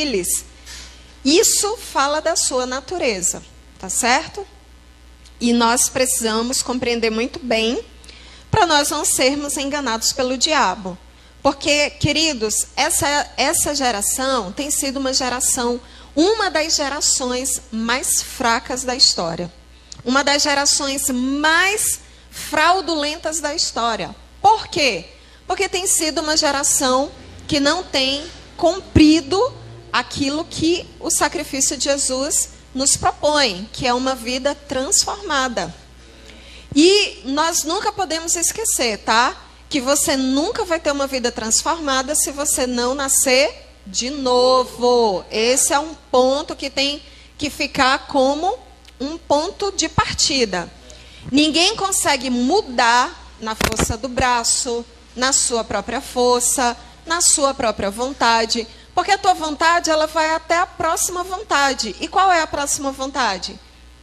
eles. Isso fala da sua natureza, tá certo? E nós precisamos compreender muito bem para nós não sermos enganados pelo diabo. Porque, queridos, essa geração tem sido uma das gerações mais fracas da história. Uma das gerações mais fraudulentas da história. Por quê? Porque tem sido uma geração que não tem cumprido aquilo que o sacrifício de Jesus nos propõe, que é uma vida transformada. E nós nunca podemos esquecer, tá? Que você nunca vai ter uma vida transformada se você não nascer de novo. Esse é um ponto que tem que ficar como um ponto de partida. Ninguém consegue mudar na força do braço, na sua própria força, na sua própria vontade, porque a tua vontade ela vai até a próxima vontade. E qual é a próxima vontade?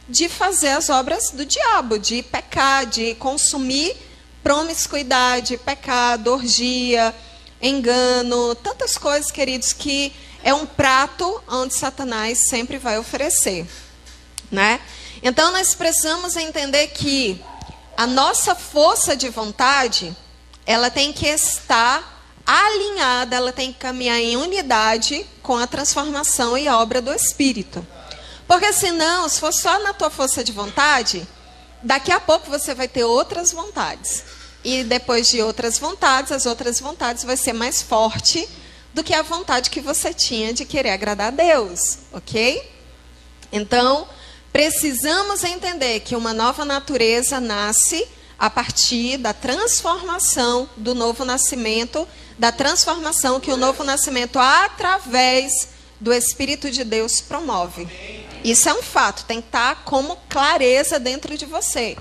De fazer as obras do diabo, de pecar, de consumir promiscuidade, pecado, orgia, engano, tantas coisas, queridos, que é um prato onde Satanás sempre vai oferecer, né? Então nós precisamos entender que a nossa força de vontade, ela tem que estar alinhada, ela tem que caminhar em unidade com a transformação e a obra do Espírito. Porque senão, se for só na tua força de vontade, daqui a pouco você vai ter outras vontades. E depois de outras vontades, as outras vontades vai ser mais forte do que a vontade que você tinha de querer agradar a Deus, ok? Então, precisamos entender que uma nova natureza nasce a partir da transformação do novo nascimento, da transformação que o novo nascimento, através do Espírito de Deus, promove. Isso é um fato, tem que estar como clareza dentro de você.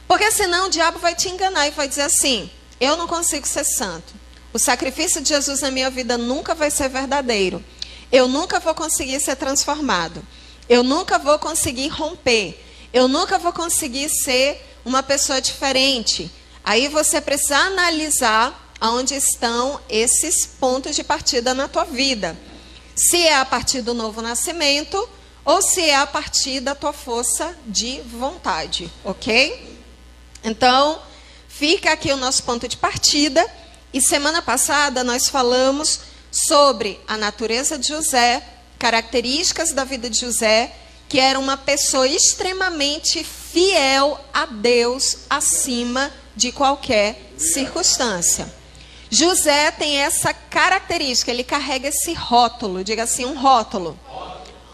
Porque senão o diabo vai te enganar e vai dizer assim, eu não consigo ser santo. O sacrifício de Jesus na minha vida nunca vai ser verdadeiro. Eu nunca vou conseguir ser transformado. Eu nunca vou conseguir romper. Eu nunca vou conseguir ser uma pessoa diferente. Aí você precisa analisar onde estão esses pontos de partida na tua vida. Se é a partir do novo nascimento ou se é a partir da tua força de vontade, ok? Então, fica aqui o nosso ponto de partida. E semana passada nós falamos sobre a natureza de José, características da vida de José, que era uma pessoa extremamente fiel a Deus acima de qualquer circunstância. José tem essa característica, ele carrega esse rótulo, diga assim, um rótulo.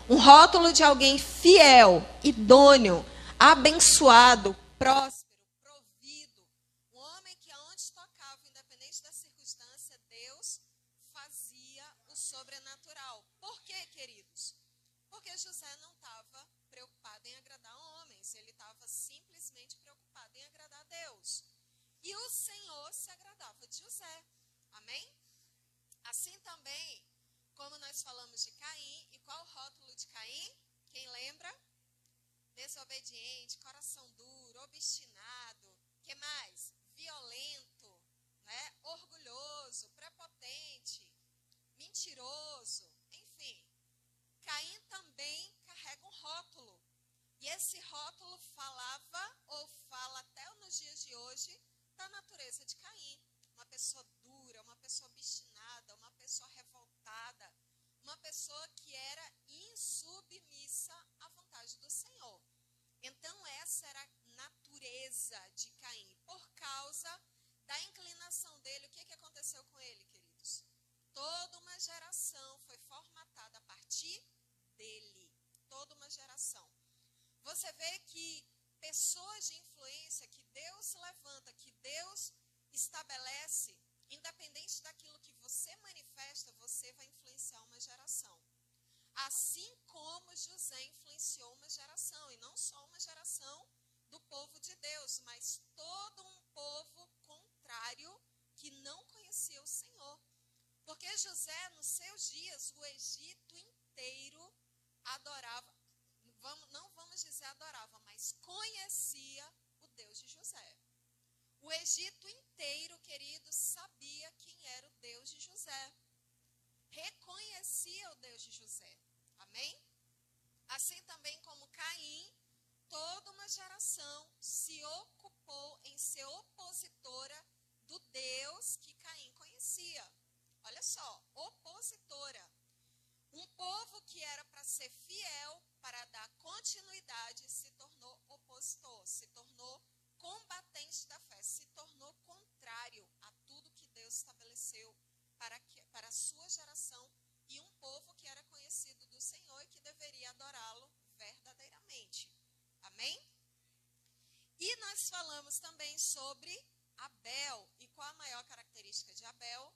Um rótulo de alguém fiel, idôneo, abençoado, próspero, provido. Um homem que aonde tocava, independente da circunstância, Deus fazia o sobrenatural. Por quê, queridos? Porque José não estava preocupado em agradar homens, ele estava simplesmente preocupado em agradar a Deus. E o Senhor se agradava de José. Amém? Assim também, como nós falamos de Caim, e qual o rótulo de Caim? Quem lembra? Desobediente, coração duro, obstinado, que mais? Violento, né? Orgulhoso, prepotente, mentiroso, enfim. Caim também carrega um rótulo. E esse rótulo falava, ou fala até nos dias de hoje, da natureza de Caim. Uma pessoa dura, uma pessoa obstinada, uma pessoa revoltada, uma pessoa que era insubmissa à vontade do Senhor. Então essa era a natureza de Caim. Por causa da inclinação dele, o que aconteceu com ele, queridos? Toda uma geração foi formatada a partir dele. Toda uma geração. Você vê que pessoas de influência que Deus levanta, que Deus estabelece, independente daquilo que você manifesta, você vai influenciar uma geração. Assim como José influenciou uma geração, e não só uma geração do povo de Deus, mas todo um povo contrário que não conhecia o Senhor. Porque José, nos seus dias, o Egito inteiro adorava, não vamos dizer adorava, mas conhecia o Deus de José. O Egito inteiro, querido, sabia quem era o Deus de José. reconhecia o Deus de José. Amém? Assim também como Caim, toda uma geração se ocupou em ser opositora do Deus que Caim conhecia. Olha só, opositora. Um povo que era para ser fiel, para dar continuidade, se tornou opositor, se tornou combatente da fé, se tornou contrário a tudo que Deus estabeleceu para a sua geração e um povo que era conhecido do Senhor e que deveria adorá-lo verdadeiramente. Amém? E nós falamos também sobre Abel. E qual a maior característica de Abel?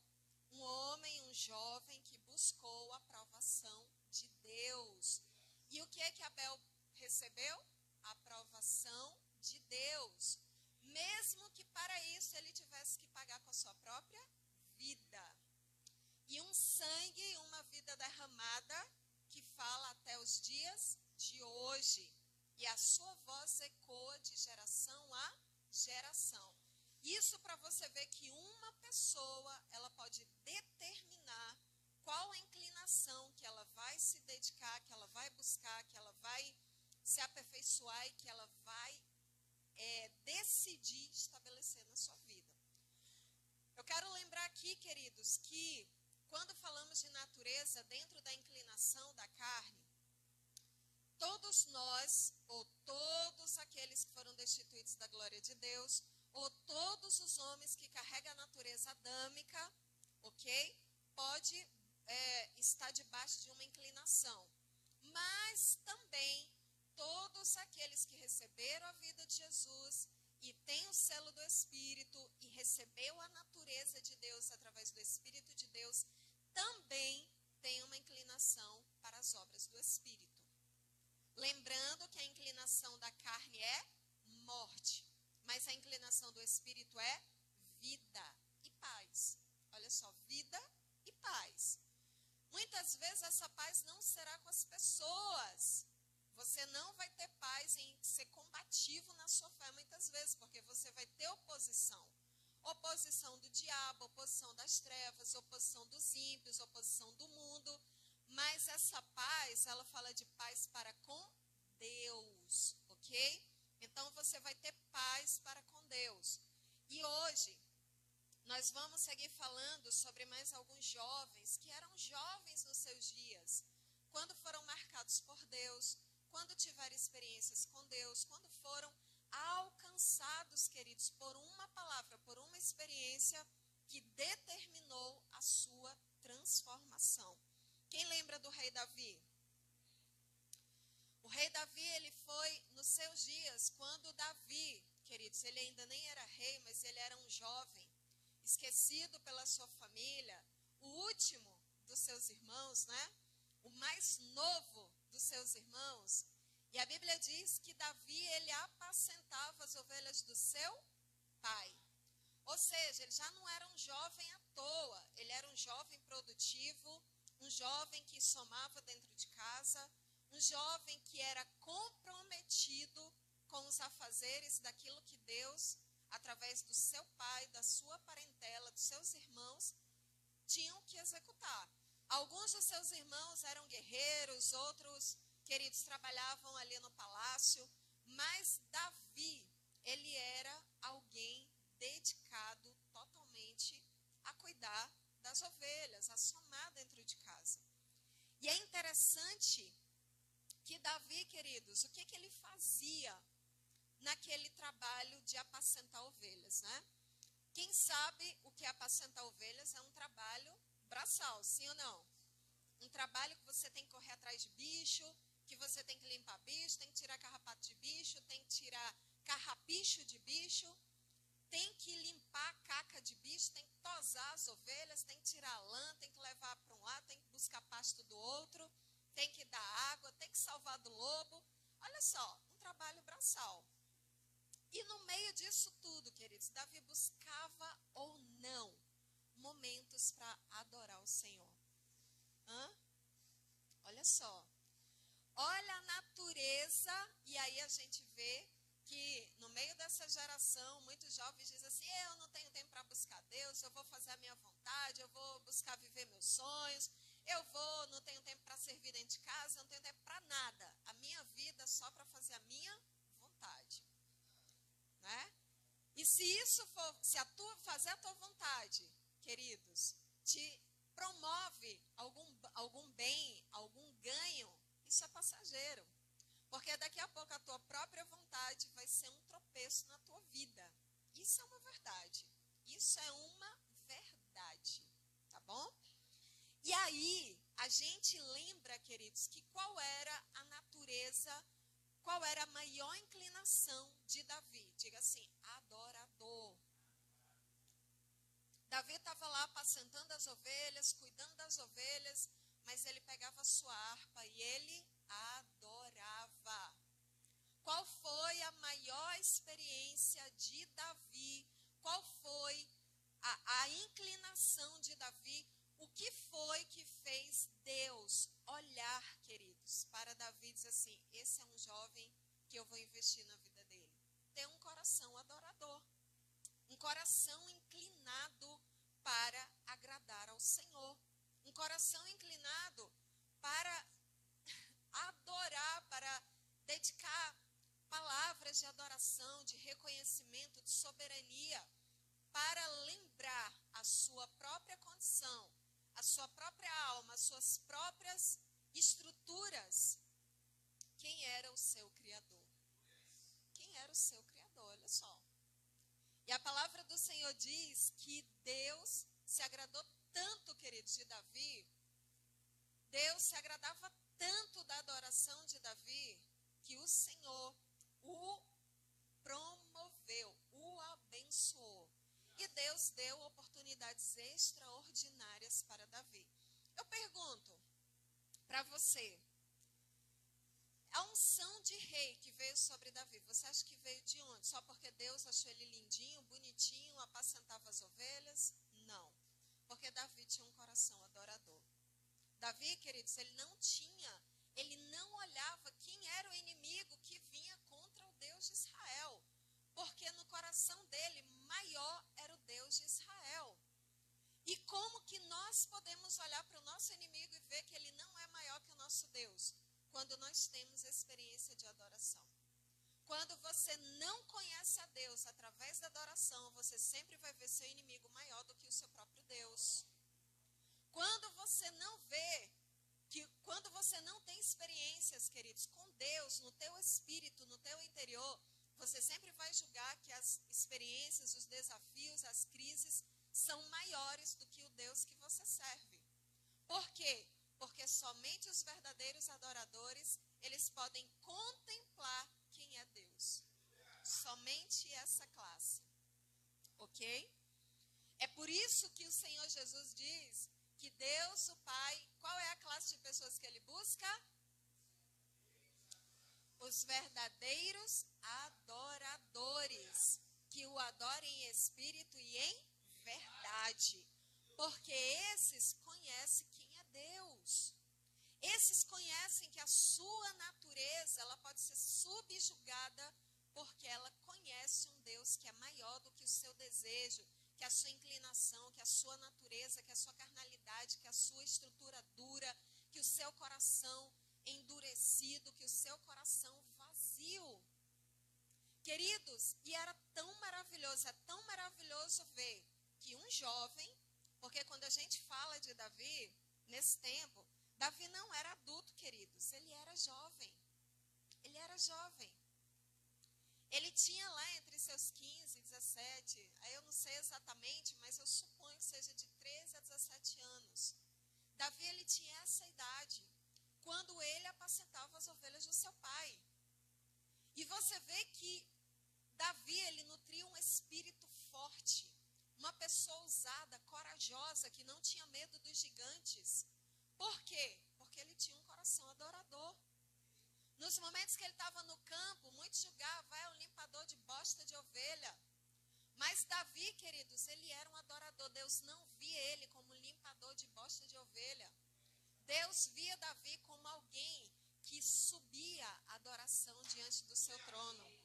Um homem, um jovem que buscou a aprovação de Deus. E o que é que Abel recebeu? A aprovação de Deus. Mesmo que para isso ele tivesse que pagar com a sua própria vida. E um sangue, uma vida derramada que fala até os dias de hoje. E a sua voz ecoa de geração a geração. Isso para você ver que uma pessoa, ela pode determinar qual a inclinação que ela vai se dedicar, que ela vai buscar, que ela vai se aperfeiçoar e que ela vai decidir estabelecer na sua vida. Eu quero lembrar aqui, queridos, que quando falamos de natureza dentro da inclinação da carne, todos nós, ou todos aqueles que foram destituídos da glória de Deus, ou todos os homens que carregam a natureza adâmica, ok? Pode estar debaixo de uma inclinação. Mas também todos aqueles que receberam a vida de Jesus e têm o selo do Espírito e recebeu a natureza de Deus através do Espírito de Deus, também têm uma inclinação para as obras do Espírito. Lembrando que a inclinação da carne é morte, mas a inclinação do Espírito é vida e paz. Olha só, vida e paz. Muitas vezes essa paz não será com as pessoas. Você não vai ter paz em ser combativo na sua fé muitas vezes, porque você vai ter oposição. Oposição do diabo, oposição das trevas, oposição dos ímpios, oposição do mundo. Mas essa paz, ela fala de paz para com Deus, ok? Então você vai ter paz para com Deus. E hoje nós vamos seguir falando sobre mais alguns jovens que eram jovens nos seus dias, quando foram marcados por Deus, quando tiveram experiências com Deus, quando foram alcançados, queridos, por uma palavra, por uma experiência que determinou a sua transformação. Quem lembra do rei Davi? O rei Davi, ele foi nos seus dias, quando Davi, queridos, ele ainda nem era rei, mas ele era um jovem, esquecido pela sua família, o último dos seus irmãos, né? O mais novo dos seus irmãos. E a Bíblia diz que Davi, ele apacentava as ovelhas do seu pai. Ou seja, ele já não era um jovem à toa, ele era um jovem produtivo, um jovem que somava dentro de casa, um jovem que era comprometido com os afazeres daquilo que Deus, através do seu pai, da sua parentela, dos seus irmãos, tinham que executar. Alguns dos seus irmãos eram guerreiros, outros, queridos, trabalhavam ali no palácio, mas Davi, ele era alguém dedicado totalmente a cuidar das ovelhas, a somar dentro de casa. E é interessante que Davi, queridos, o que ele fazia naquele trabalho de apacentar ovelhas, né? Quem sabe o que é apacentar ovelhas é um trabalho braçal, sim ou não? Um trabalho que você tem que correr atrás de bicho, que você tem que limpar bicho, tem que tirar carrapato de bicho, tem que tirar carrapicho de bicho, tem que limpar a caca de bicho, tem que tosar as ovelhas, tem que tirar a lã, tem que levar para um lado, tem que buscar pasto do outro, tem que dar água, tem que salvar do lobo. Olha só, um trabalho braçal. E no meio disso tudo, queridos, Davi buscava ou não momentos para adorar o Senhor. Olha só. Olha a natureza, e aí a gente vê que no meio dessa geração, muitos jovens dizem assim, eu não tenho tempo para buscar Deus, eu vou fazer a minha vontade, eu vou buscar viver meus sonhos, Eu vou, não tenho tempo para servir dentro de casa, não tenho tempo para nada. A minha vida é só para fazer a minha vontade. Né? E se isso for, se fazer a tua vontade, queridos, te promove algum bem, algum ganho, isso é passageiro. Porque daqui a pouco a tua própria vontade vai ser um tropeço na tua vida. Isso é uma verdade. Isso é uma verdade. Tá bom? E aí, a gente lembra, queridos, que qual era a natureza, qual era a maior inclinação de Davi? Diga assim, adorador. Davi estava lá apacentando as ovelhas, cuidando das ovelhas, mas ele pegava a sua harpa e ele adorava. Qual foi a maior experiência de Davi? Qual foi a inclinação de Davi? O que foi que fez Deus olhar, queridos, para Davi e dizer assim, esse é um jovem que eu vou investir na vida dele? Ter um coração adorador. Um coração inclinado para agradar ao Senhor. Um coração inclinado para adorar, para dedicar palavras de adoração, de reconhecimento, de soberania, para lembrar a sua própria condição, a sua própria alma, as suas próprias estruturas. Quem era o seu Criador? Quem era o seu Criador? Olha só. E a palavra do Senhor diz que Deus se agradou tanto, queridos, de Davi. Deus se agradava tanto da adoração de Davi, que o Senhor o promoveu, o abençoou. E Deus deu oportunidades extraordinárias para Davi. Eu pergunto para você, a unção de rei que veio sobre Davi, você acha que veio de onde? Só porque Deus achou ele lindinho, bonitinho, apacentava as ovelhas? Não, porque Davi tinha um coração adorador. Davi, queridos, ele não olhava quem era o inimigo que vinha contra o Deus de Israel, porque no coração dele, maior era o Deus de Israel. E como que nós podemos olhar para o nosso inimigo e ver que ele não é maior que o nosso Deus? Quando nós temos experiência de adoração. Quando você não conhece a Deus através da adoração, você sempre vai ver seu inimigo maior do que o seu próprio Deus. Quando você não vê, quando você não tem experiências, queridos, com Deus, no teu espírito, no teu interior, você sempre vai julgar que as experiências, os desafios, as crises são maiores do que o Deus que você serve. Por quê? Porque somente os verdadeiros adoradores, eles podem contemplar quem é Deus. Somente essa classe. Ok? É por isso que o Senhor Jesus diz que Deus, o Pai, qual é a classe de pessoas que ele busca? Os verdadeiros adoradores, que o adorem em espírito e em verdade. Porque esses conhecem quem é Deus. Esses conhecem que a sua natureza, ela pode ser subjugada porque ela conhece um Deus que é maior do que o seu desejo, que a sua inclinação, que a sua natureza, que a sua carnalidade, que a sua estrutura dura, que o seu coração endurecido, que o seu coração vazio. Queridos, e era tão maravilhoso, é tão maravilhoso ver que um jovem, porque quando a gente fala de Davi, nesse tempo, Davi não era adulto, queridos, ele era jovem. Ele era jovem. Ele tinha lá entre seus 15 e 17, aí eu não sei exatamente, mas eu suponho que seja de 13 a 17 anos. Davi, ele tinha essa idade, quando ele apacentava as ovelhas do seu pai. E você vê que Davi, ele nutria um espírito forte, uma pessoa ousada, corajosa, que não tinha medo dos gigantes. Por quê? Porque ele tinha um coração adorador. Nos momentos que ele estava no campo, muitos julgavam, vai um limpador de bosta de ovelha. Mas Davi, queridos, ele era um adorador. Deus não via ele como limpador de bosta de ovelha. Deus via Davi como alguém que subia a adoração diante do seu trono.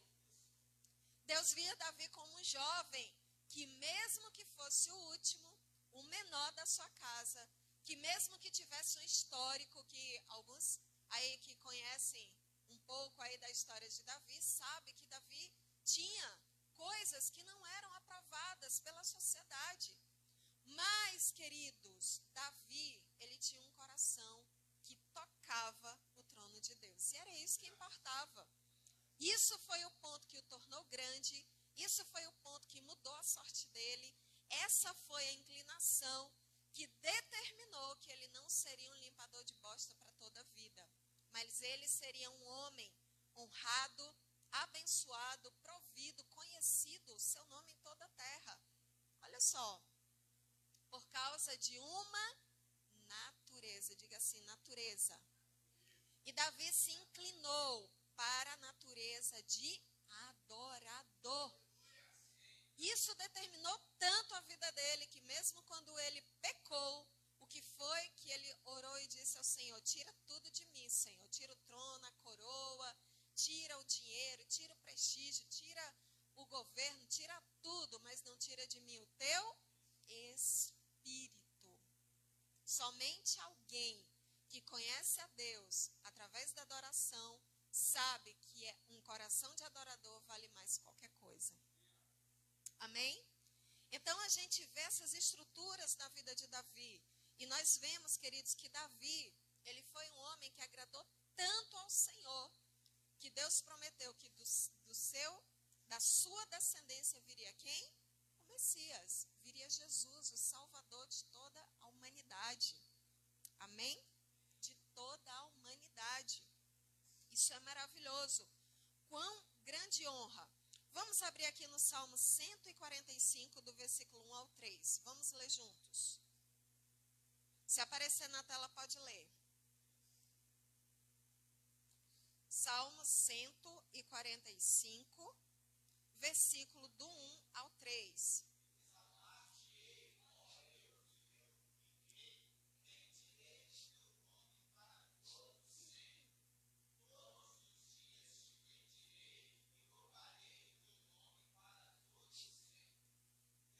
Deus via Davi como um jovem que, mesmo que fosse o último, o menor da sua casa, que mesmo que tivesse um histórico, que alguns aí que conhecem um pouco aí da história de Davi, sabe que Davi tinha coisas que não eram aprovadas pela sociedade. Mas, queridos, Davi, ele tinha um coração que tocava o trono de Deus. E era isso que importava. Isso foi o ponto que o tornou grande, isso foi o ponto que mudou a sorte dele. Essa foi a inclinação que determinou que ele não seria um limpador de bosta para toda a vida. Mas ele seria um homem honrado, abençoado, provido, conhecido, seu nome em toda a terra. Olha só, por causa de uma natureza, diga assim, natureza. E Davi se inclinou para a natureza de adorador. Isso determinou tanto a vida dele, que mesmo quando ele pecou, o que foi que ele orou e disse ao Senhor: tira tudo de mim, Senhor, tira o trono, a coroa, tira o dinheiro, tira o prestígio, tira o governo, tira tudo, mas não tira de mim o teu espírito. Somente alguém que conhece a Deus através da adoração sabe que um coração de adorador vale mais que qualquer coisa. Amém? Então a gente vê essas estruturas da vida de Davi. E nós vemos, queridos, que Davi, ele foi um homem que agradou tanto ao Senhor, que Deus prometeu que da sua descendência viria quem? O Messias. Viria Jesus, o Salvador de toda a humanidade. Amém? De toda a humanidade. Isso é maravilhoso. Quão grande honra. Vamos abrir aqui no Salmo 145, do versículo 1 ao 3. Vamos ler juntos. Se aparecer na tela, pode ler. Salmo 145, versículo do 1 ao 3.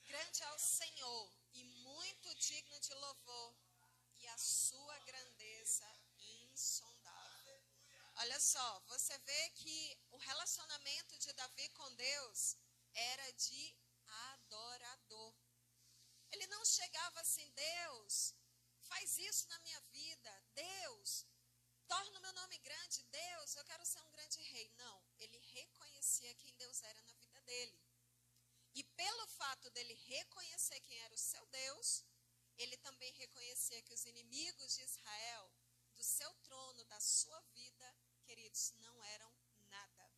Grande é o Senhor e muito digno de louvor, e a sua grandeza insondável. Olha só, você vê que o relacionamento de Davi com Deus era de adorador. Ele não chegava assim: Deus, faz isso na minha vida. Deus, torna o meu nome grande. Deus, eu quero ser um grande rei. Não, ele reconhecia quem Deus era na vida dele. E pelo fato dele reconhecer quem era o seu Deus, ele também reconhecia que os inimigos de Israel, do seu trono, da sua vida, queridos, não eram nada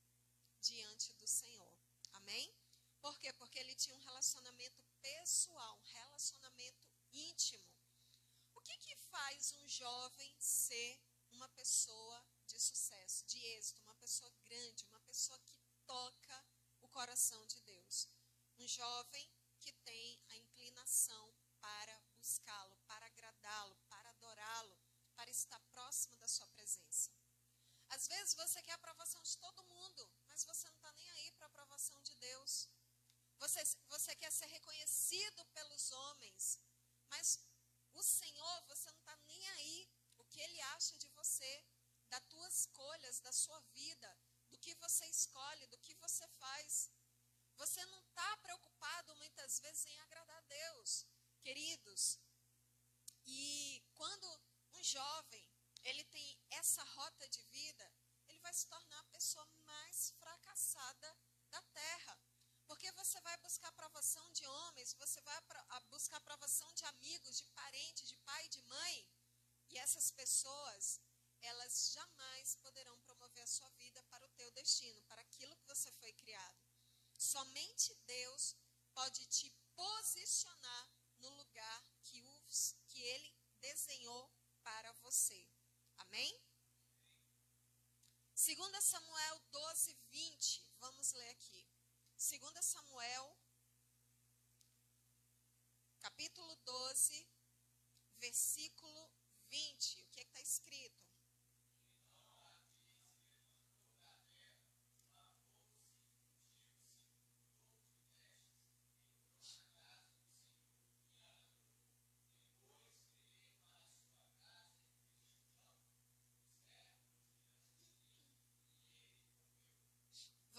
diante do Senhor. Amém? Por quê? Porque ele tinha um relacionamento pessoal, um relacionamento íntimo. O que faz um jovem ser uma pessoa de sucesso, de êxito, uma pessoa grande, uma pessoa que toca o coração de Deus? Um jovem que tem a inclinação para buscá-lo, para agradá-lo, para adorá-lo, para estar próximo da sua presença. Às vezes você quer a aprovação de todo mundo, mas você não está nem aí para a aprovação de Deus. Você quer ser reconhecido pelos homens, mas o Senhor, você não está nem aí o que Ele acha de você, das tuas escolhas, da sua vida, do que você escolhe, do que você faz. Você não está preocupado muitas vezes em agradar a Deus, queridos. E quando um jovem, ele tem essa rota de vida, ele vai se tornar a pessoa mais fracassada da terra. Porque você vai buscar aprovação de homens, você vai buscar aprovação de amigos, de parentes, de pai e de mãe. E essas pessoas, elas jamais poderão promover a sua vida para o teu destino, para aquilo que você foi criado. Somente Deus pode te posicionar no lugar que Ele desenhou para você. Amém? 2 Samuel 12, 20. Vamos ler aqui. 2 Samuel, capítulo 12, versículo 20. O que está escrito?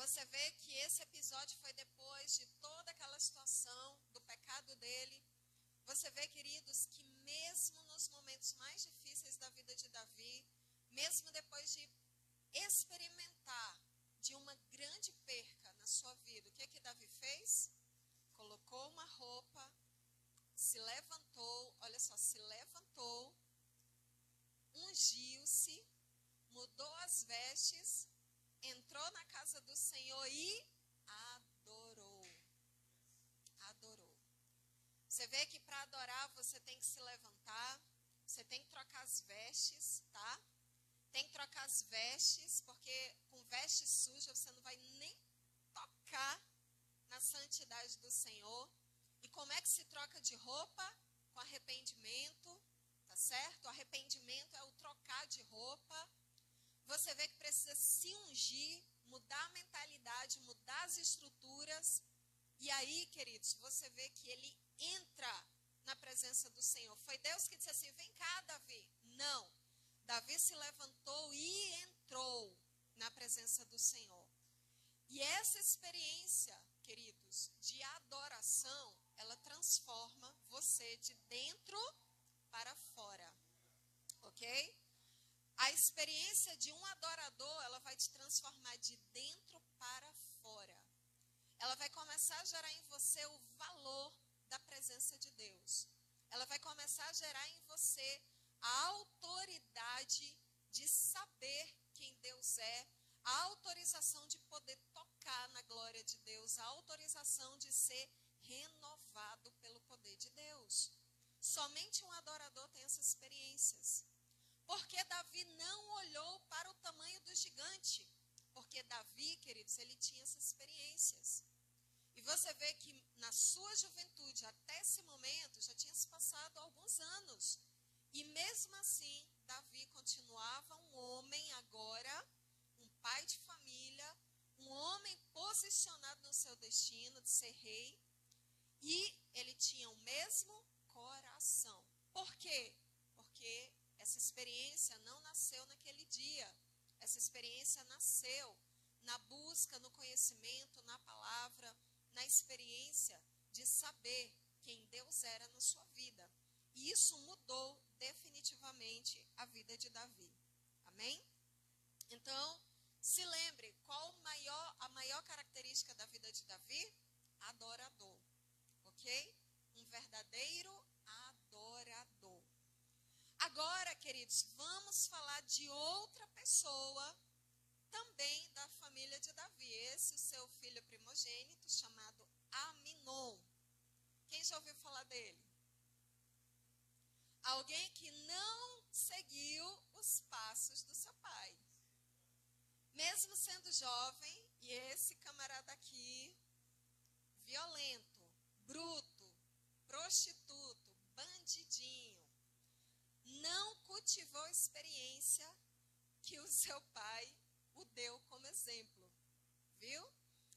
você vê que esse episódio foi depois de toda aquela situação do pecado dele. Você vê, queridos, que mesmo nos momentos mais difíceis da vida de Davi, mesmo depois de experimentar de uma grande perca na sua vida, o que Davi fez? Colocou uma roupa, se levantou, olha só, se levantou, ungiu-se, mudou as vestes, entrou na casa do Senhor e adorou. Adorou. Você vê que para adorar você tem que se levantar, você tem que trocar as vestes, tá? Tem que trocar as vestes, porque com vestes sujas você não vai nem tocar na santidade do Senhor. E como é que se troca de roupa? Com arrependimento, tá certo? O arrependimento é o trocar de roupa. Você vê que precisa se ungir, mudar a mentalidade, mudar as estruturas. E aí, queridos, você vê que ele entra na presença do Senhor. Foi Deus que disse assim, vem cá, Davi. Não. Davi se levantou e entrou na presença do Senhor. E essa experiência, queridos, de adoração, ela transforma você de dentro para fora. Ok? A experiência de um adorador, ela vai te transformar de dentro para fora. Ela vai começar a gerar em você o valor da presença de Deus. Ela vai começar a gerar em você a autoridade de saber quem Deus é, a autorização de poder tocar na glória de Deus, a autorização de ser renovado pelo poder de Deus. Somente um adorador tem essas experiências. Porque Davi não olhou para o tamanho do gigante. Porque Davi, queridos, ele tinha essas experiências. E você vê que na sua juventude, até esse momento, já tinha se passado alguns anos. E mesmo assim, Davi continuava um homem agora, um pai de família, um homem posicionado no seu destino de ser rei. E ele tinha o mesmo coração. Por quê? Porque essa experiência não nasceu naquele dia. Essa experiência nasceu na busca, no conhecimento, na palavra, na experiência de saber quem Deus era na sua vida. E isso mudou definitivamente a vida de Davi. Amém? Então, se lembre, qual a maior característica da vida de Davi? Adorador. Ok? Um verdadeiro adorador. Agora, queridos, vamos falar de outra pessoa também da família de Davi. Esse o seu filho primogênito, chamado Aminon. Quem já ouviu falar dele? Alguém que não seguiu os passos do seu pai. Mesmo sendo jovem, e esse camarada aqui, violento, bruto, prostituto, bandidinho, não cultivou a experiência que o seu pai o deu como exemplo. Viu?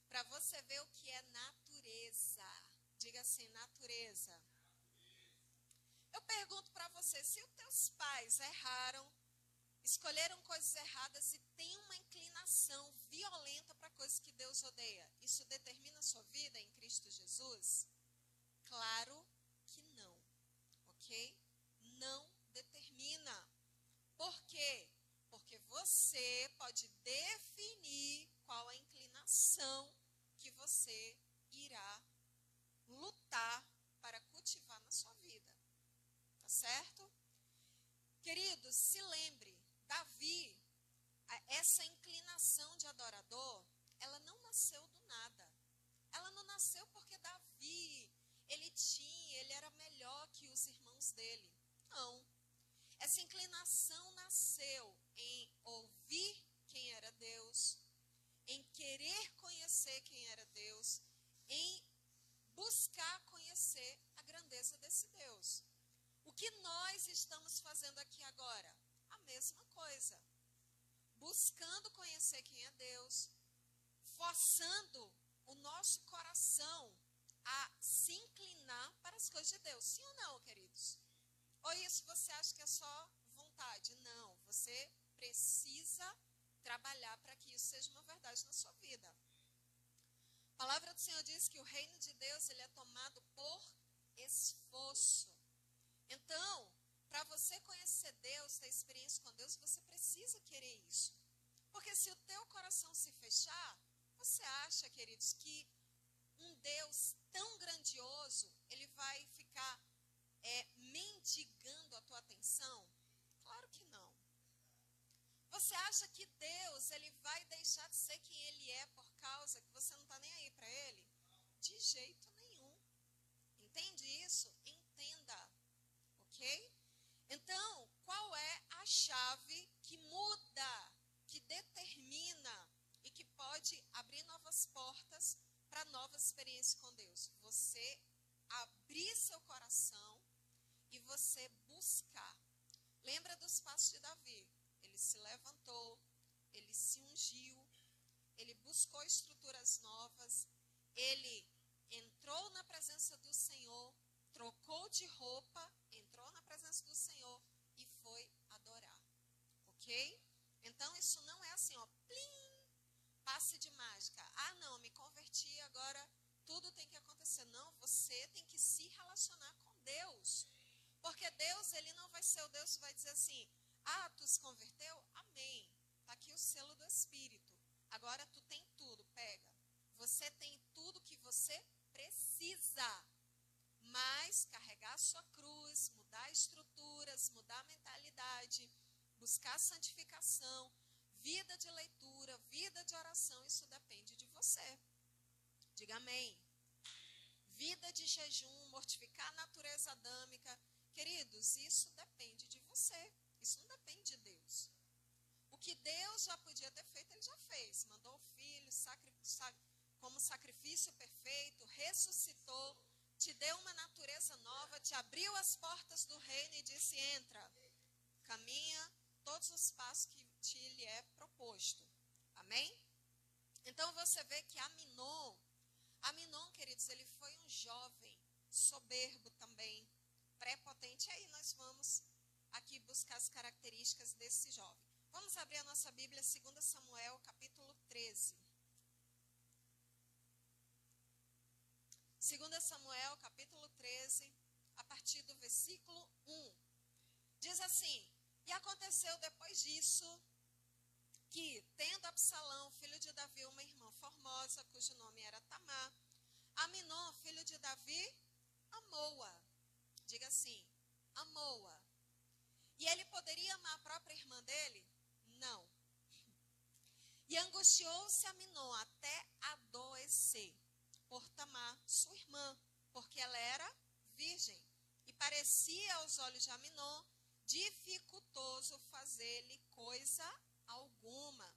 Para você ver o que é natureza. Diga assim, natureza. Eu pergunto para você, se os teus pais erraram, escolheram coisas erradas e têm uma inclinação violenta para coisas que Deus odeia, isso determina a sua vida em Cristo Jesus? Claro que não. Ok? Não determina. Por quê? Porque você pode definir qual a inclinação que você irá lutar para cultivar na sua vida. Tá certo? Queridos, se lembre, Davi, essa inclinação de adorador, ela não nasceu do nada. Ela não nasceu porque Davi, ele era melhor que os irmãos dele. Não. Essa inclinação nasceu em ouvir quem era Deus, em querer conhecer quem era Deus, em buscar conhecer a grandeza desse Deus. O que nós estamos fazendo aqui agora? A mesma coisa. Buscando conhecer quem é Deus, forçando o nosso coração a se inclinar para as coisas de Deus. Sim ou não, queridos? Ou isso você acha que é só vontade? Não, você precisa trabalhar para que isso seja uma verdade na sua vida. A palavra do Senhor diz que o reino de Deus ele é tomado por esforço. Então, para você conhecer Deus, ter experiência com Deus, você precisa querer isso. Porque se o teu coração se fechar, você acha, queridos, que um Deus tão grandioso, ele vai ficar mendigando a tua atenção? Claro que não. Você acha que Deus ele vai deixar de ser quem Ele é por causa que você não está nem aí para Ele? De jeito nenhum. Entende isso? Entenda. Ok? Então, qual é a chave que muda, que determina e que pode abrir novas portas para novas experiências com Deus? Você abrir seu coração e você buscar. Lembra dos passos de Davi? Ele se levantou, ele se ungiu, ele buscou estruturas novas, ele entrou na presença do Senhor, trocou de roupa, entrou na presença do Senhor e foi adorar. Ok? Então isso não é assim, ó, plim, passe de mágica. Ah, não, me converti, agora tudo tem que acontecer. Não, você tem que se relacionar com Deus. Porque Deus, ele não vai ser o Deus que vai dizer assim, ah, tu se converteu? Amém. Está aqui o selo do Espírito. Agora tu tem tudo, pega. Você tem tudo que você precisa. Mas carregar a sua cruz, mudar estruturas, mudar a mentalidade, buscar santificação, vida de leitura, vida de oração, isso depende de você. Diga amém. Vida de jejum, mortificar a natureza adâmica. Queridos, isso depende de você. Isso não depende de Deus. O que Deus já podia ter feito, Ele já fez. Mandou o Filho como sacrifício perfeito, ressuscitou, te deu uma natureza nova, te abriu as portas do reino e disse, entra, caminha todos os passos que te lhe é proposto. Amém? Então você vê que Aminon, queridos, ele foi um jovem soberbo também, prepotente. Aí nós vamos aqui buscar as características desse jovem. Vamos abrir a nossa Bíblia, 2 Samuel, capítulo 13. 2 Samuel, capítulo 13, a partir do versículo 1. Diz assim, e aconteceu depois disso, que, tendo Absalão, filho de Davi, uma irmã formosa, cujo nome era Tamar, Aminon, filho de Davi, amou-a. Diga assim, amou-a. E ele poderia amar a própria irmã dele? Não. E angustiou-se Aminon até adoecer por Tamar, sua irmã, porque ela era virgem. E parecia aos olhos de Aminon dificultoso fazer-lhe coisa alguma.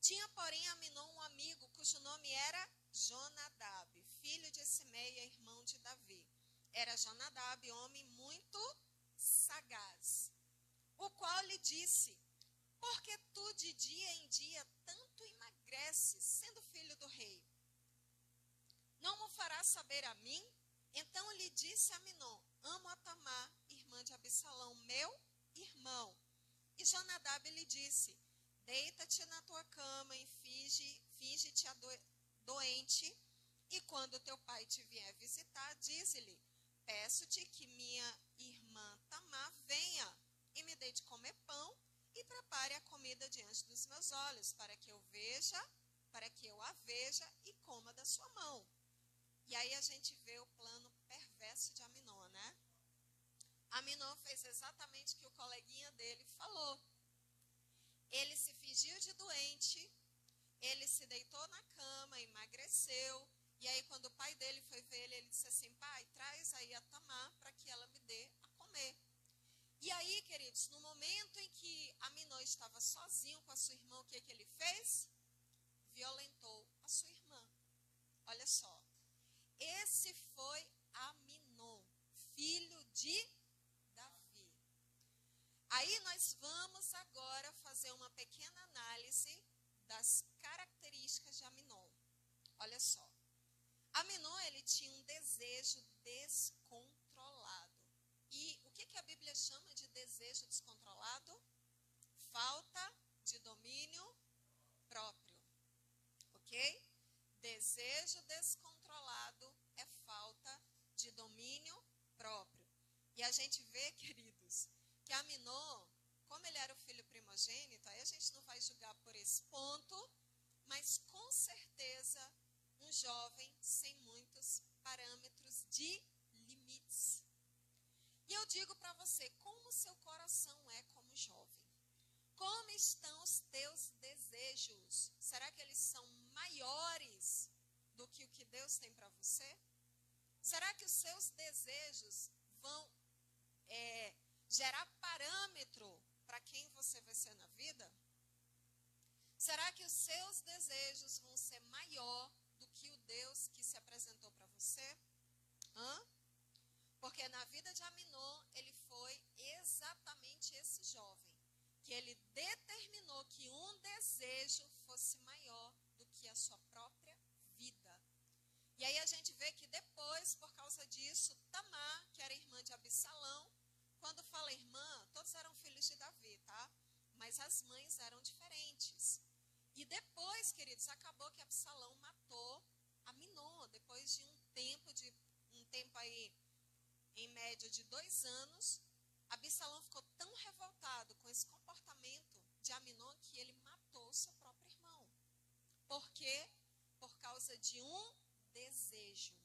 Tinha, porém, Aminon um amigo cujo nome era Jonadab, filho de Simeia, irmão de Davi. Era Jonadab, homem muito sagaz, o qual lhe disse, porque tu de dia em dia tanto emagreces, sendo filho do rei? Não me farás saber a mim? Então lhe disse Aminon, amo a Tamar, irmã de Absalão, meu irmão. E Jonadab lhe disse, deita-te na tua cama e finge-te doente, e quando teu pai te vier visitar, dize-lhe, peço-te que minha irmã Tamar venha e me dê de comer pão e prepare a comida diante dos meus olhos, para que eu a veja e coma da sua mão. E aí a gente vê o plano perverso de Aminon, né? Aminon fez exatamente o que o coleguinha dele falou. Ele se fingiu de doente, ele se deitou na cama, emagreceu. E aí quando o pai dele foi ver ele, ele disse assim, pai, traz aí a Tamar para que ela me dê a comer. E aí, queridos, no momento em que Aminon estava sozinho com a sua irmã, o que ele fez? Violentou a sua irmã. Olha só. Esse foi Aminon, filho de Davi. Aí nós vamos agora fazer uma pequena análise das características de Aminon. Olha só. Aminon, ele tinha um desejo descontrolado. E o que a Bíblia chama de desejo descontrolado? Falta de domínio desejo descontrolado é falta de domínio próprio. E a gente vê, queridos, que Aminon, como ele era o filho primogênito, aí a gente não vai julgar por esse ponto, mas com certeza um jovem sem muitos parâmetros de limites. E eu digo para você, como o seu coração é como jovem? Como estão os teus desejos? Será que eles são maiores do que o que Deus tem para você? Será que os seus desejos vão gerar parâmetro para quem você vai ser na vida? Será que os seus desejos vão ser maior do que o Deus que se apresentou para você? Porque na vida de Aminon, ele foi exatamente esse jovem, que ele determinou que um desejo fosse maior do que a sua própria vida. E aí a gente vê que depois, por causa disso, Tamar, que era irmã de Absalão, quando fala irmã, todos eram filhos de Davi, tá? Mas as mães eram diferentes. E depois, queridos, acabou que Absalão matou Aminon, depois de um tempo aí, em média de 2 anos, Absalão ficou tão revoltado com esse comportamento de Aminon que ele matou seu próprio irmão. Por quê? Por causa de um desejo.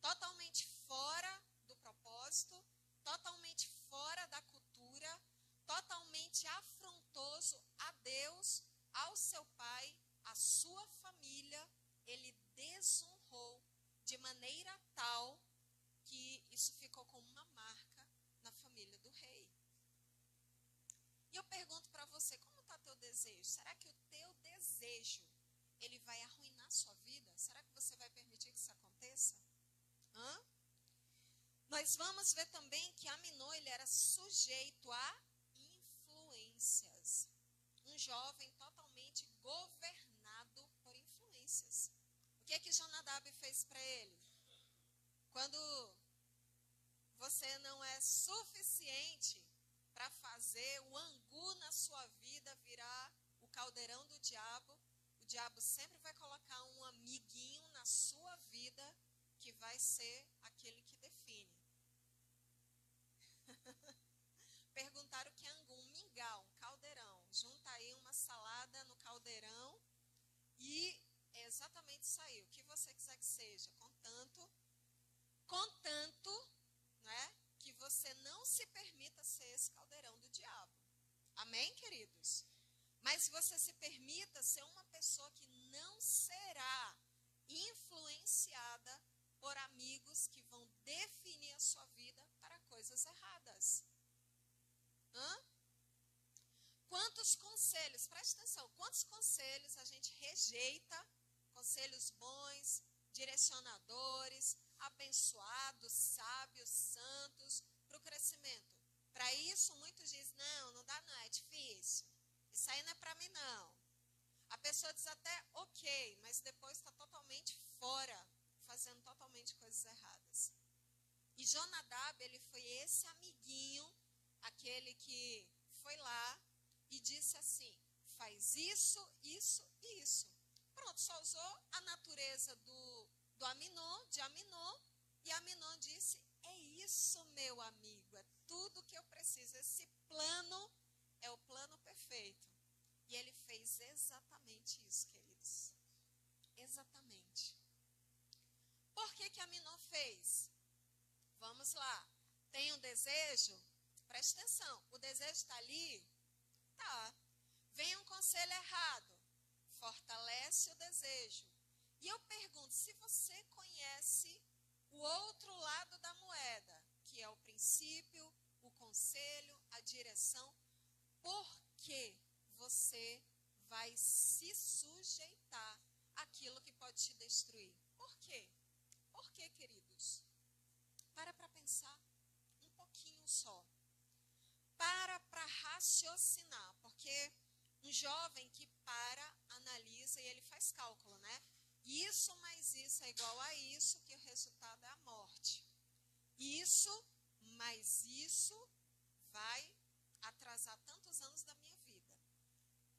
Totalmente fora do propósito, totalmente fora da cultura, totalmente afrontoso a Deus, ao seu pai, à sua família. Ele desonrou de maneira tal que isso ficou como uma marca na família do rei. E eu pergunto para você, como está teu desejo? Será que o teu desejo, ele vai arruinar a sua vida? Será que você vai permitir que isso aconteça? Nós vamos ver também que Aminon, ele era sujeito a influências. Um jovem totalmente governado por influências. O que é que Jonadab fez para ele? Quando você não é suficiente para fazer o angu na sua vida virar o caldeirão do diabo, o diabo sempre vai colocar um amiguinho na sua vida que vai ser aquele que define. Perguntaram o que é angu, um mingau, um caldeirão. Junta aí uma salada no caldeirão e é exatamente isso aí, o que você quiser que seja, contanto, né, que você não se permita ser esse caldeirão do diabo. Amém, queridos? Mas se você se permita ser uma pessoa que não será influenciada por amigos que vão definir a sua vida para coisas erradas. Quantos conselhos, presta atenção, quantos conselhos a gente rejeita, conselhos bons, direcionadores, abençoados, sábios, santos, para o crescimento. Para isso, muitos dizem, não dá não, é difícil. Isso aí não é para mim não. A pessoa diz até ok, mas depois está totalmente fora, fazendo totalmente coisas erradas. E Jonadab, ele foi esse amiguinho, aquele que foi lá e disse assim, faz isso, isso e isso. Pronto, só usou a natureza de Aminon, e Aminon disse, é isso, meu amigo, é tudo que eu preciso, esse plano é o plano perfeito. E ele fez exatamente isso, queridos. Exatamente. Por que Aminon fez? Vamos lá. Tem um desejo? Presta atenção. O desejo está ali? Tá. Vem um conselho errado. Fortalece o desejo. E eu pergunto, se você conhece o outro lado da moeda, que é o princípio, o conselho, a direção, por que você vai se sujeitar àquilo que pode te destruir? Por quê? Por quê, queridos? Para pensar um pouquinho só. Para raciocinar, porque um jovem que analisa e ele faz cálculo, né? Isso mais isso é igual a isso, que o resultado é a morte. Isso mais isso vai atrasar tantos anos da minha vida.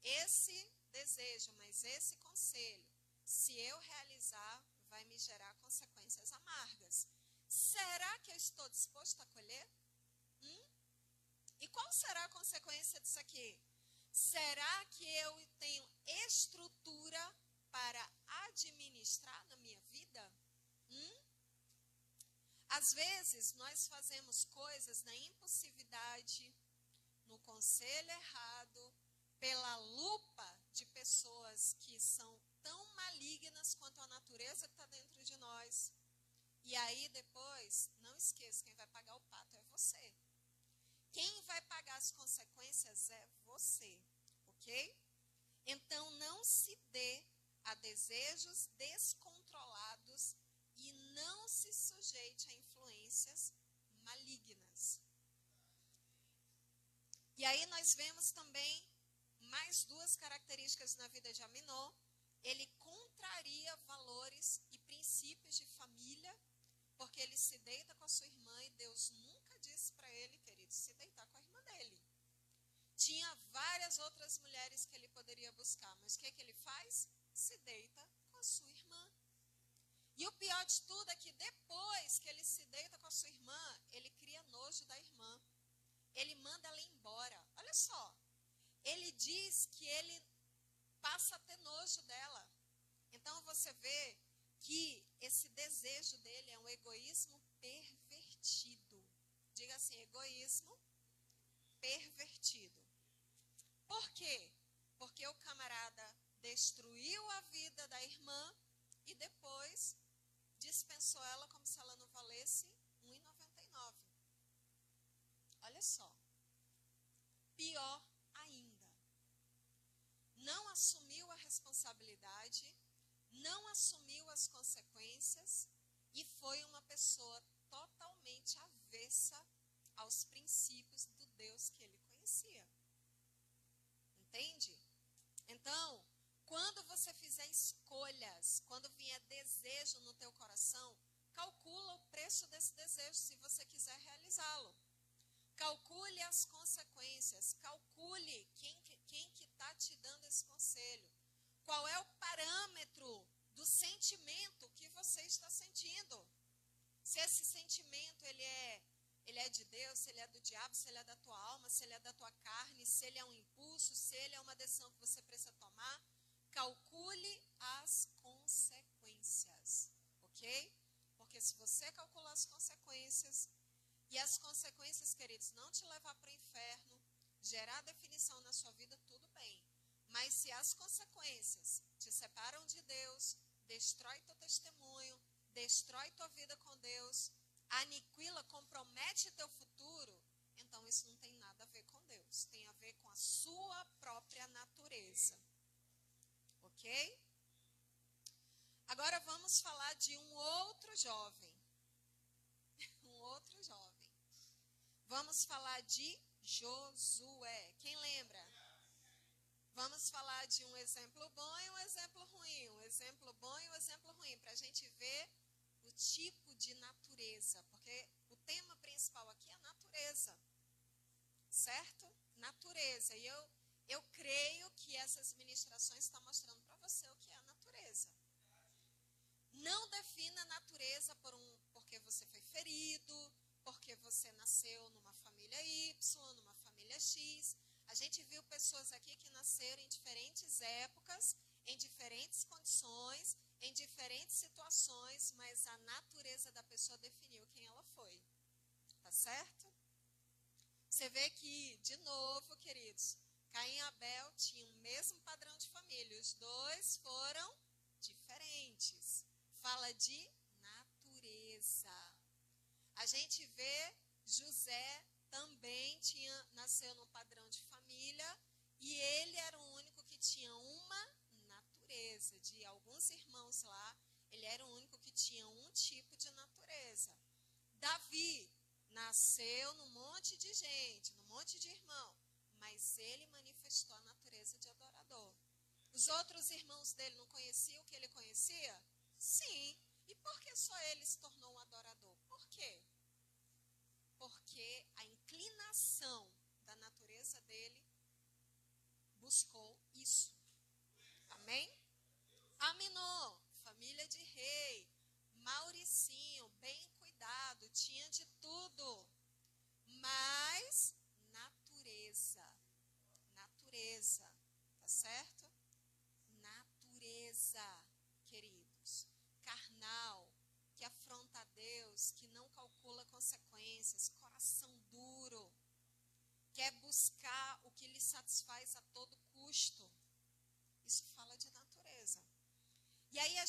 Esse desejo, mas esse conselho, se eu realizar, vai me gerar consequências amargas. Será que eu estou disposto a colher? E qual será a consequência disso aqui? Será que eu tenho estrutura para administrar na minha vida? Às vezes, nós fazemos coisas na impulsividade, no conselho errado, pela lupa de pessoas que são tão malignas quanto a natureza que está dentro de nós. E aí, depois, não esqueça, quem vai pagar o pato é você. Quem vai pagar as consequências é você, ok? Então, não se dê a desejos descontrolados e não se sujeite a influências malignas. E aí nós vemos também mais duas características na vida de Aminon. Ele contraria valores e princípios de família, porque ele se deita com a sua irmã e Deus nunca disse para ele, querido, se deitar com a irmã dele. Tinha várias outras mulheres que ele poderia buscar, mas o que é que ele faz? Se deita com a sua irmã. E o pior de tudo é que depois que ele se deita com a sua irmã, ele cria nojo da irmã. Ele manda ela embora. Olha só, ele diz que ele passa a ter nojo dela. Então você vê que esse desejo dele é um egoísmo pervertido. Diga assim, egoísmo pervertido. Por quê? Porque o camarada destruiu a vida da irmã e depois dispensou ela como se ela não valesse R$1,99. Olha só. Pior ainda. Não assumiu a responsabilidade, não assumiu as consequências e foi uma pessoa totalmente avessa aos princípios do Deus que ele conhecia. Entende? Então, quando você fizer escolhas, quando vier desejo no teu coração, calcula o preço desse desejo se você quiser realizá-lo. Calcule as consequências, calcule quem que está te dando esse conselho. Qual é o parâmetro do sentimento que você está sentindo? Se esse sentimento ele é de Deus, se ele é do diabo, se ele é da tua alma, se ele é da tua carne, se ele é um impulso, se ele é uma decisão que você precisa tomar, calcule as consequências, ok? Porque se você calcular as consequências, e as consequências, queridos, não te levar para o inferno, gerar definição na sua vida, tudo bem. Mas se as consequências te separam de Deus, destrói teu testemunho, destrói tua vida com Deus, aniquila, compromete teu futuro, então isso não tem nada a ver com Deus. Tem a ver com a sua própria natureza. Ok? Agora vamos falar de um outro jovem. Vamos falar de Josué. Quem lembra? Vamos falar de um exemplo bom e um exemplo ruim. Um exemplo bom e um exemplo ruim, para a gente ver o tipo de natureza. Porque o tema principal aqui é natureza. Certo? Natureza. E eu creio que essas ministrações estão mostrando para você o que é a natureza. Não defina a natureza porque você foi ferido, porque você nasceu numa família Y, numa família X. A gente viu pessoas aqui que nasceram em diferentes épocas, em diferentes condições, em diferentes situações, mas a natureza da pessoa definiu quem ela foi. Tá certo? Você vê que, de novo, queridos, Caim e Abel tinham o mesmo padrão de família. Os dois foram diferentes. Fala de natureza. A gente vê José também nasceu num padrão de família e ele era o único que tinha uma natureza. De alguns irmãos lá, ele era o único que tinha um tipo de natureza. Davi nasceu num monte de gente, num monte de irmão, mas ele manifestou a natureza de adorador. Os outros irmãos dele não conheciam o que ele conhecia? Sim. E por que só ele se tornou um adorador? Por quê? Porque a inclinação da natureza dele buscou isso. Amém? Aminon, família de rei,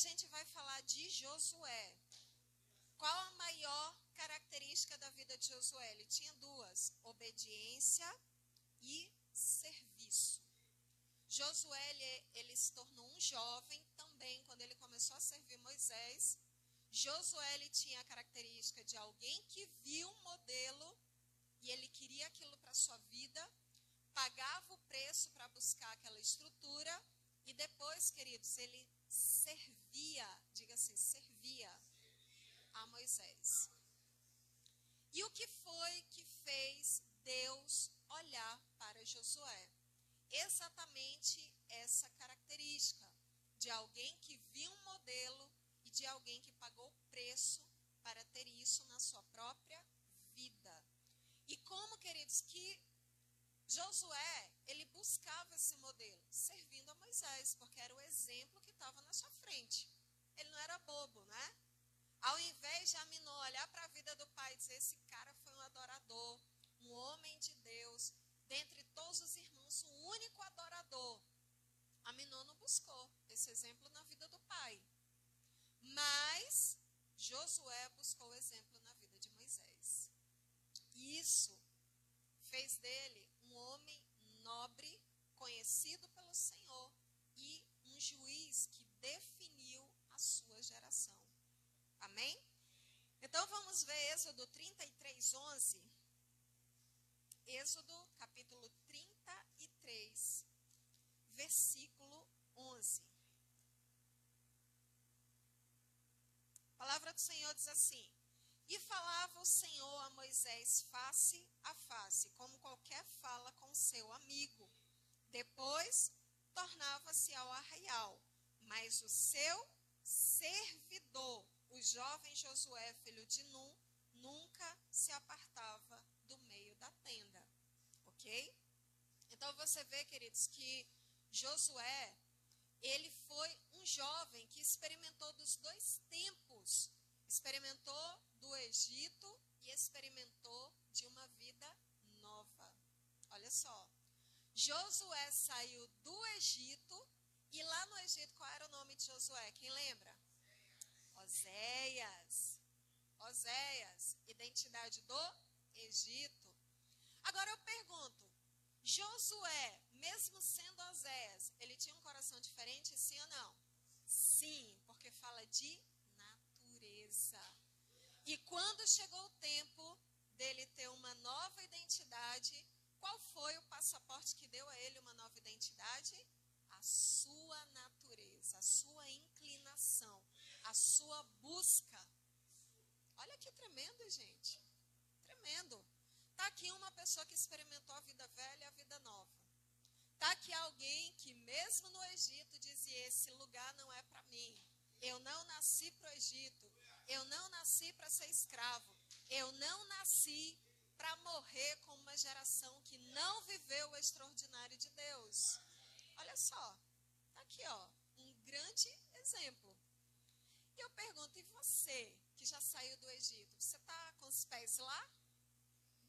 gente vai falar de Josué. Qual a maior característica da vida de Josué? Ele tinha duas: obediência e serviço. Josué, ele se tornou um jovem também quando ele começou a servir Moisés. Josué, ele tinha a característica de alguém que viu um modelo e ele queria aquilo para a sua vida, pagava o preço para buscar aquela estrutura e depois, queridos, ele servia, diga assim, servia a Moisés. E o que foi que fez Deus olhar para Josué? Exatamente essa característica de alguém que viu um modelo e de alguém que pagou o preço para ter isso na sua própria vida. E como, queridos, que Josué, ele buscava esse modelo, servindo a Moisés, porque era o exemplo que estava na sua frente. Ele não era bobo, né? Ao invés de Aminon olhar para a vida do pai e dizer, esse cara foi um adorador, um homem de Deus, dentre todos os irmãos, o único adorador. Aminon não buscou esse exemplo na vida do pai. Mas Josué buscou o exemplo na vida de Moisés. E isso fez dele um homem nobre, conhecido pelo Senhor, e um juiz que definiu a sua geração. Amém? Então vamos ver Êxodo 33, 11. Êxodo capítulo 33, versículo 11. A palavra do Senhor diz assim: e falava o Senhor a Moisés face a face, como qualquer fala com seu amigo. Depois tornava-se ao arraial, mas o seu servidor, o jovem Josué, filho de Nun, nunca se apartava do meio da tenda. Ok? Então você vê, queridos, que Josué, ele foi um jovem que experimentou dos dois tempos. Experimentou do Egito e experimentou de uma vida nova. Olha só. Josué saiu do Egito e lá no Egito, qual era o nome de Josué? Quem lembra? Oséias. Oséias, identidade do Egito. Agora eu pergunto, Josué, mesmo sendo Oséias, ele tinha um coração diferente, sim ou não? Sim, porque fala de natureza. E quando chegou o tempo dele ter uma nova identidade, qual foi o passaporte que deu a ele uma nova identidade? A sua natureza, a sua inclinação, a sua busca. Olha que tremendo, gente. Tremendo. Está aqui uma pessoa que experimentou a vida velha e a vida nova. Está aqui alguém que mesmo no Egito dizia, esse lugar não é para mim. Eu não nasci para o Egito. Eu não nasci para ser escravo. Eu não nasci para morrer com uma geração que não viveu o extraordinário de Deus. Olha só. Está aqui, ó, um grande exemplo. E eu pergunto, e você que já saiu do Egito? Você está com os pés lá?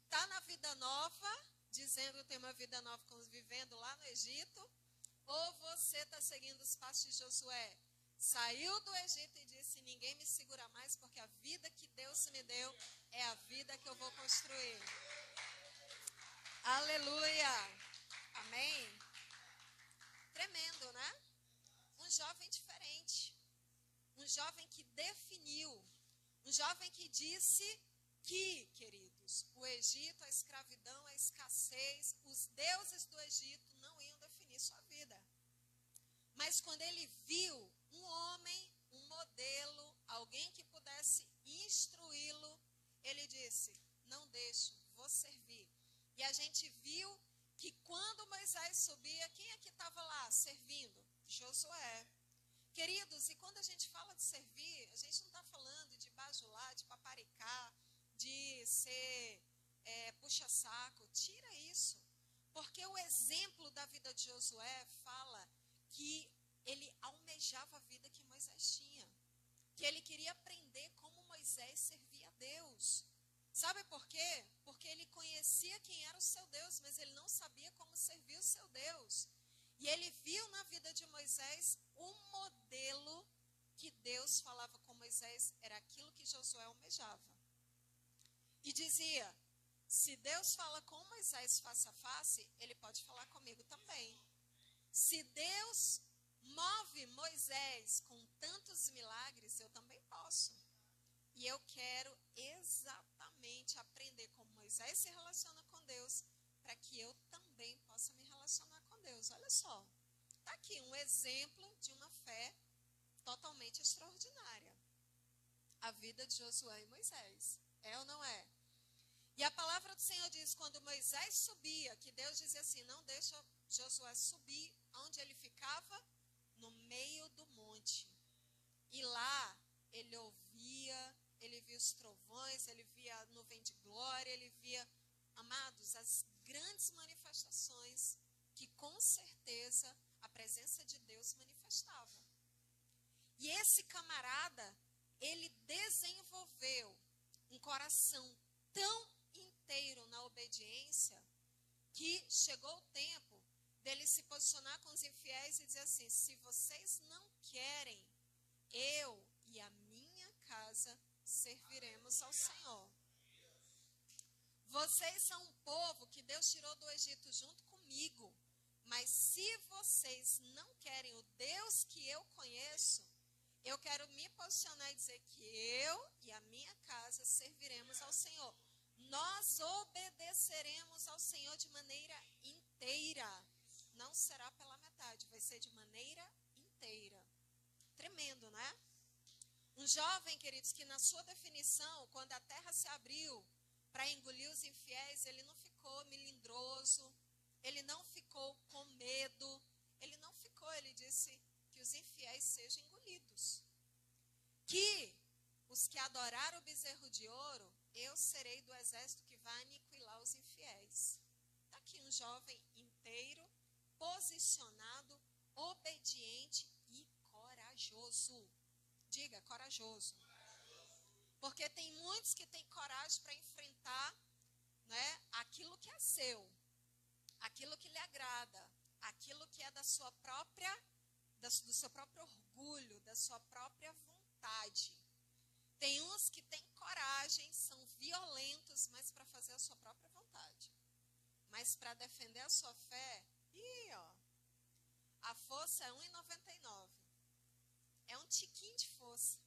Está na vida nova, dizendo que tem uma vida nova vivendo lá no Egito? Ou você está seguindo os passos de Josué? Saiu do Egito e disse, ninguém me segura mais, porque a vida que Deus me deu é a vida que eu vou construir. Aleluia! Amém? Tremendo, né? Um jovem diferente. Um jovem que definiu. Um jovem que disse que, queridos, o Egito, a escravidão, a escassez, os deuses do Egito não iam definir sua vida. Mas quando ele viu um homem, um modelo, alguém que pudesse instruí-lo, ele disse, não deixo, vou servir. E a gente viu que quando Moisés subia, quem é que estava lá servindo? Josué. Queridos, e quando a gente fala de servir, a gente não está falando de bajular, de paparicar, de ser puxa-saco. Tira isso. Porque o exemplo da vida de Josué fala que ele almejava a vida que Moisés tinha. Que ele queria aprender como Moisés servia a Deus. Sabe por quê? Porque ele conhecia quem era o seu Deus, mas ele não sabia como servir o seu Deus. E ele viu na vida de Moisés um modelo que Deus falava com Moisés era aquilo que Josué almejava. E dizia, se Deus fala com Moisés face a face, ele pode falar comigo também. Se Deus move Moisés com tantos milagres, eu também posso. E eu quero exatamente aprender como Moisés se relaciona com Deus, para que eu também possa me relacionar com Deus. Olha só, está aqui um exemplo de uma fé totalmente extraordinária. A vida de Josué e Moisés. É ou não é? E a palavra do Senhor diz, quando Moisés subia, que Deus dizia assim, não deixa Josué subir, onde ele ficava? No meio do monte. E lá ele ouvia, ele via os trovões, ele via a nuvem de glória, ele via, amados, as grandes manifestações que com certeza a presença de Deus manifestava. E esse camarada, ele desenvolveu um coração tão inteiro na obediência que chegou o tempo dele se posicionar com os infiéis e dizer assim, se vocês não querem, eu e a minha casa serviremos ao Senhor. Vocês são um povo que Deus tirou do Egito junto comigo, mas se vocês não querem o Deus que eu conheço, eu quero me posicionar e dizer que eu e a minha casa serviremos ao Senhor. Nós obedeceremos ao Senhor de maneira inteira. Não será pela metade, vai ser de maneira inteira. Tremendo, né? Um jovem, queridos, que na sua definição, quando a terra se abriu para engolir os infiéis, ele não ficou melindroso, ele não ficou com medo, ele disse que os infiéis sejam engolidos. Que os que adoraram o bezerro de ouro, eu serei do exército que vai aniquilar os infiéis. Está aqui um jovem inteiro, posicionado, obediente e corajoso. Diga, corajoso. Porque tem muitos que têm coragem para enfrentar, né, aquilo que é seu, aquilo que lhe agrada, aquilo que é da sua própria, do seu próprio orgulho, da sua própria vontade. Tem uns que têm coragem, são violentos, mas para fazer a sua própria vontade. Mas para defender a sua fé, a força é 1,99. É um tiquinho de força.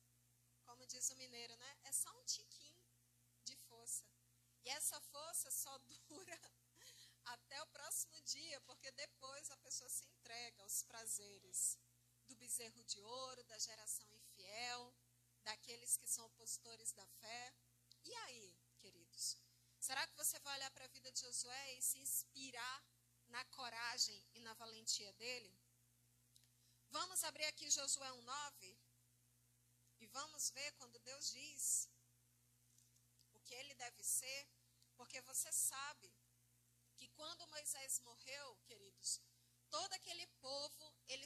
Como diz o mineiro, né? É só um tiquinho de força. E essa força só dura até o próximo dia, porque depois a pessoa se entrega aos prazeres do bezerro de ouro, da geração infiel, daqueles que são opositores da fé. E aí, queridos? Será que você vai olhar para a vida de Josué e se inspirar na coragem e na valentia dele? Vamos abrir aqui Josué 1:9 e vamos ver quando Deus diz o que ele deve ser, porque você sabe que quando Moisés morreu, queridos, todo aquele povo, ele